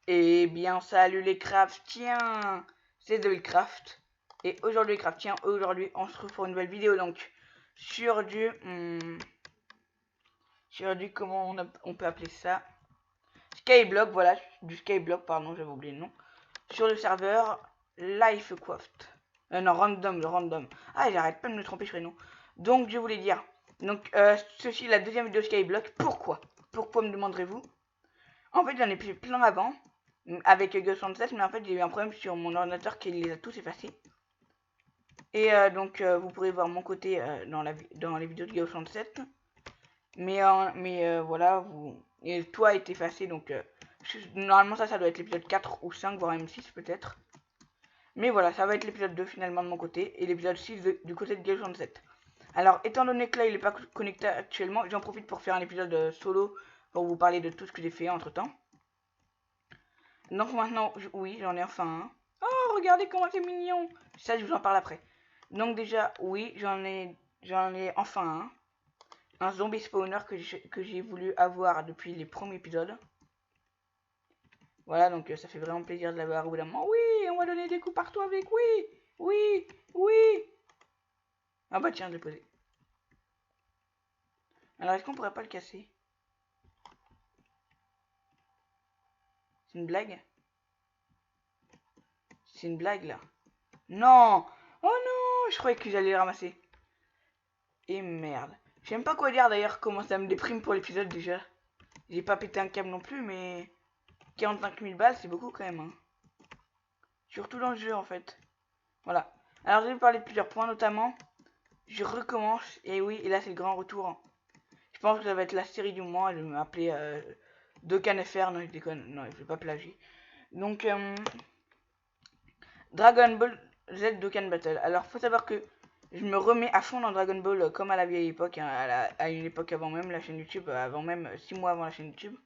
Eh bien, salut les craftiens, c'est Devilcraft. Et aujourd'hui, les craftiens, aujourd'hui, on se retrouve pour une nouvelle vidéo, donc, sur comment on peut appeler ça? Skyblock, voilà, du Skyblock, pardon, j'avais oublié le nom. Sur le serveur Lifecraft. Non, random, le random. Ah, j'arrête pas de me tromper sur les noms. Donc, je voulais dire, donc, ceci est la deuxième vidéo Skyblock. Pourquoi? Pourquoi, me demanderez-vous? En fait, j'en ai fait plein avant, avec Go67, mais en fait, j'ai eu un problème sur mon ordinateur qui les a tous effacés. Et donc, vous pourrez voir mon côté dans les vidéos de Go67. Mais voilà, et tout a été effacé, donc normalement ça doit être l'épisode 4 ou 5, voire même 6 peut-être. Mais voilà, ça va être l'épisode 2 finalement de mon côté, et l'épisode 6 du côté de Go67. Alors, étant donné que là il n'est pas connecté actuellement, j'en profite pour faire un épisode solo pour vous parler de tout ce que j'ai fait entre temps. Donc maintenant, oui, j'en ai enfin un. Oh, regardez comment c'est mignon. Ça, je vous en parle après. Donc déjà, oui, j'en ai enfin un. Un zombie spawner que j'ai voulu avoir depuis les premiers épisodes. Voilà, donc ça fait vraiment plaisir de l'avoir au bout d'un moment. Oui, on va donner des coups partout avec. Oui, oui, oui. Ah bah tiens, je l'ai posé. Alors, est-ce qu'on pourrait pas le casser? C'est une blague? C'est une blague là. Non. Oh non, je croyais que j'allais le ramasser. Et merde. Je sais même pas quoi dire d'ailleurs, comment ça me déprime pour l'épisode déjà. J'ai pas pété un câble non plus, mais 45 000 balles, c'est beaucoup quand même. Hein. Surtout dans le jeu en fait. Voilà. Alors je vais parler de plusieurs points, notamment, je recommence, et oui, et là c'est le grand retour. Je pense que ça va être la série du mois, je vais m'appeler DokanFR, non je déconne, non je vais pas plagier. Donc, Dragon Ball Z Dokkan Battle. Alors faut savoir que je me remets à fond dans Dragon Ball comme à la vieille époque, hein, à une époque avant même la chaîne YouTube, avant même 6 mois avant la chaîne YouTube.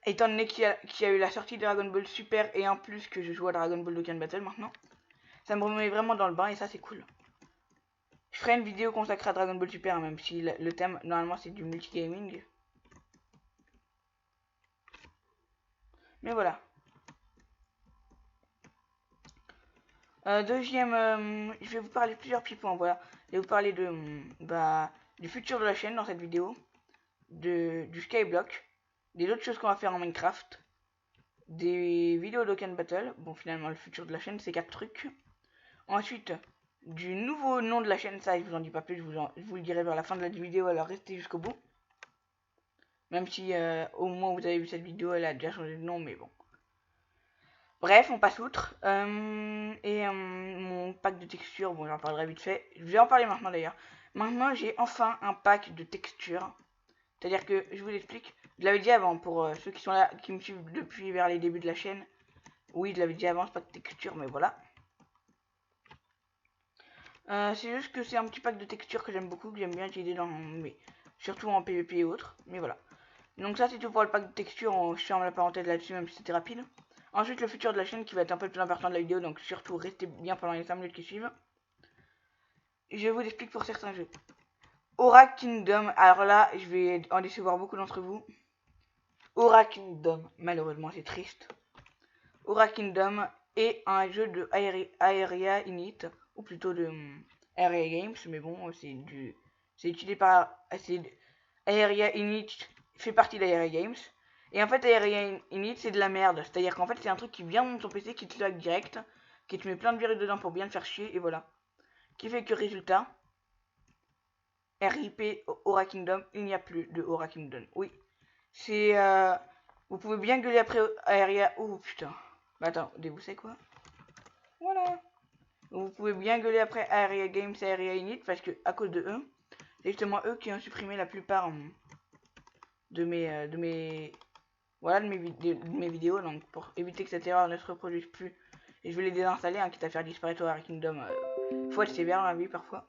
Étant donné qu'il y a eu la sortie de Dragon Ball Super et en plus que je joue à Dragon Ball Dokkan Battle maintenant, ça me remet vraiment dans le bain et ça c'est cool. Je ferai une vidéo consacrée à Dragon Ball Super, même si le thème normalement c'est du multigaming. Mais voilà. Deuxième, je vais vous parler de plusieurs petits points. Voilà. Je vais vous parler du futur de la chaîne dans cette vidéo, du Skyblock, des autres choses qu'on va faire en Minecraft, des vidéos d'Okan Battle. Bon, finalement, le futur de la chaîne, c'est 4 trucs. Ensuite, du nouveau nom de la chaîne, ça, je vous en dis pas plus, je vous le dirai vers la fin de la vidéo, alors restez jusqu'au bout. Même si au moment où vous avez vu cette vidéo, elle a déjà changé de nom, mais bon. Bref, on passe outre. Mon pack de textures, bon, j'en parlerai vite fait. Je vais en parler maintenant d'ailleurs. Maintenant, j'ai enfin un pack de textures. C'est-à-dire que, je vous explique, je l'avais dit avant pour ceux qui sont là, qui me suivent depuis vers les débuts de la chaîne. Oui, je l'avais dit avant, ce pack de textures, mais voilà. C'est juste que c'est un petit pack de textures que j'aime beaucoup, que j'aime bien utiliser surtout en PvP et autres. Mais voilà. Donc ça, c'est tout pour le pack de textures. Je ferme la parenthèse là-dessus, même si c'était rapide. Ensuite, le futur de la chaîne qui va être un peu plus important de la vidéo, donc surtout restez bien pendant les 5 minutes qui suivent. Je vous explique pour certains jeux. Aura Kingdom, alors là, je vais en décevoir beaucoup d'entre vous. Aura Kingdom, malheureusement c'est triste. Aura Kingdom est un jeu de Aeria Init, ou plutôt de Aeria Games, mais bon, c'est utilisé par... Aeria Init fait partie d'Aeria Games. Et en fait, Aeria Init, c'est de la merde. C'est-à-dire qu'en fait, c'est un truc qui vient dans ton PC, qui te lag direct, qui te met plein de virus dedans pour bien le faire chier, et voilà. Qui fait que résultat, RIP Aura Kingdom, il n'y a plus de Aura Kingdom. Oui, c'est... vous pouvez bien gueuler après Aeria... Oh putain. Bah attends, vous savez quoi? Voilà. Vous pouvez bien gueuler après Aeria Games et Aeria Init, parce que à cause de eux, c'est justement eux qui ont supprimé la plupart de mes vidéos, donc pour éviter que cette erreur ne se reproduise plus. Et je vais les désinstaller, quitte à faire disparaître Aura Kingdom. Faut être sévère dans la vie parfois.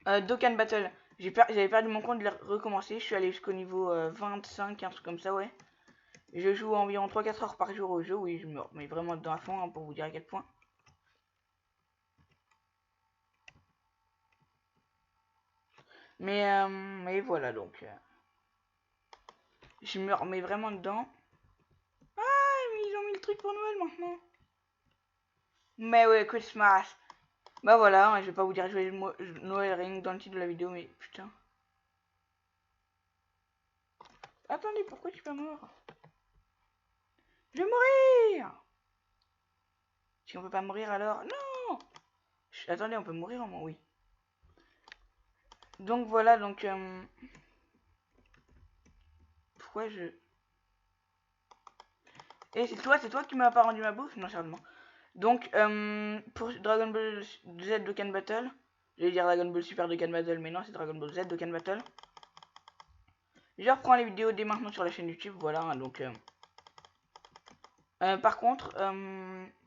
Dokkan Battle, j'avais perdu mon compte, de recommencer. Je suis allé jusqu'au niveau 25, un truc comme ça, ouais. Je joue environ 3-4 heures par jour au jeu, oui, je me remets vraiment dedans à fond, pour vous dire à quel point. Mais voilà donc. Je me remets vraiment dedans. Ah, mais ils ont mis le truc pour Noël maintenant. Mais ouais, Christmas. Bah voilà, hein, je vais pas vous dire jouer Noël rien que dans le titre de la vidéo, mais putain. Attendez, pourquoi tu es pas mort? Je vais mourir. Si on peut pas mourir alors... Non. Attendez, on peut mourir au moins, oui. Donc voilà, donc... Pourquoi je... Et c'est toi qui m'as pas rendu ma bouffe? Non, sérieusement. Donc, pour Dragon Ball Z Dokkan Battle, j'allais dire Dragon Ball Super Dokkan Battle, mais non, c'est Dragon Ball Z Dokkan Battle. Je reprends les vidéos dès maintenant sur la chaîne YouTube, voilà, hein, donc... par contre,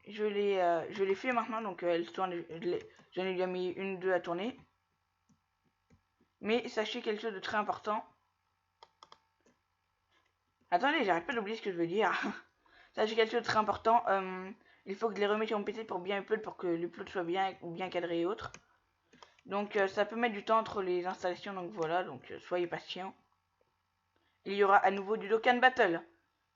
je l'ai fait maintenant, donc elle tourne, j'en ai déjà mis une, deux à tourner. Mais sachez quelque chose de très important. Attendez, j'arrête pas d'oublier ce que je veux dire. Sachez quelque chose de très important. Il faut que je les remette sur mon PC pour bien upload, pour que l'upload soit bien cadré et autres. Donc ça peut mettre du temps entre les installations, donc voilà, donc soyez patient. Il y aura à nouveau du Dokkan Battle.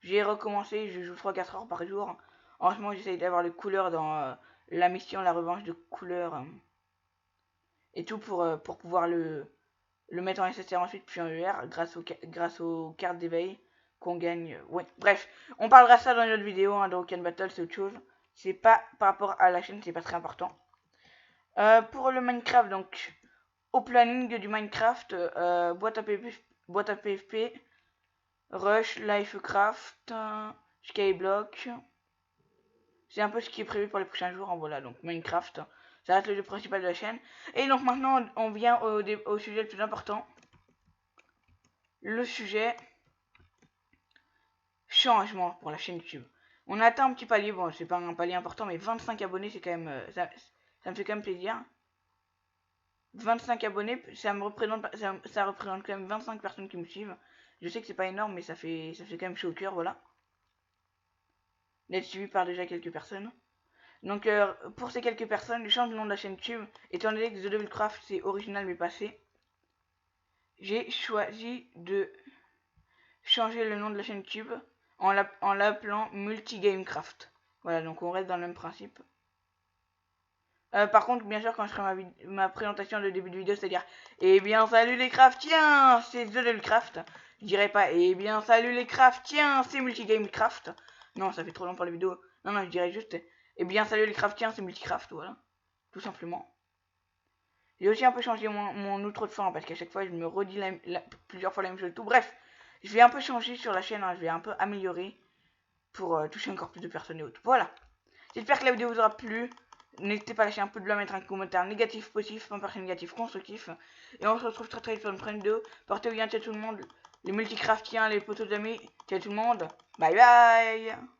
J'ai recommencé, je joue 3-4 heures par jour. En ce moment, j'essaye d'avoir les couleurs dans la mission, la revanche de couleurs. Et tout pour pouvoir le mettre en SSR ensuite, puis en UR, grâce aux cartes d'éveil qu'on gagne. Ouais, bref, on parlera ça dans une autre vidéo, hein, Dokkan Battle, c'est autre chose. C'est pas par rapport à la chaîne, c'est pas très important. Pour le Minecraft, donc, au planning du Minecraft, boîte à PFP, Rush, Lifecraft, Skyblock. C'est un peu ce qui est prévu pour les prochains jours. Hein, voilà, donc Minecraft, ça reste le jeu principal de la chaîne. Et donc maintenant, on vient au sujet le plus important. Le sujet changement pour la chaîne YouTube. On a atteint un petit palier, bon, c'est pas un palier important, mais 25 abonnés, c'est quand même. Ça me fait quand même plaisir. 25 abonnés, ça représente quand même 25 personnes qui me suivent. Je sais que c'est pas énorme, mais ça fait quand même chaud au cœur, voilà. D'être suivi par déjà quelques personnes. Donc pour ces quelques personnes, je change le nom de la chaîne YouTube. Étant donné que The Devil Craft c'est original mais passé, j'ai choisi de changer le nom de la chaîne YouTube en l'appelant Multigamecraft. Voilà, donc on reste dans le même principe. Par contre, bien sûr, quand je ferai ma présentation de début de vidéo, c'est-à-dire eh bien salut les craftiens, c'est The Devil Craft. Je dirais pas eh bien salut les craftiens, c'est Multigamecraft. Non, ça fait trop long pour la vidéo. Non, je dirais juste eh bien salut les craftiens, c'est Multicraft, voilà. Tout simplement. J'ai aussi un peu changé mon outro de fin parce qu'à chaque fois je me redis plusieurs fois la même chose. Tout bref, je vais un peu changer sur la chaîne, hein, je vais un peu améliorer pour toucher encore plus de personnes et autres. Voilà. J'espère que la vidéo vous aura plu. N'hésitez pas à lâcher un peu de là, mettre un commentaire négatif, positif, pas personne négatif, constructif. Et on se retrouve très vite pour une prochaine vidéo. Portez-vous bien, ciao tout le monde. Les multicraftiens, les potos d'amis, ciao tout le monde. Bye bye.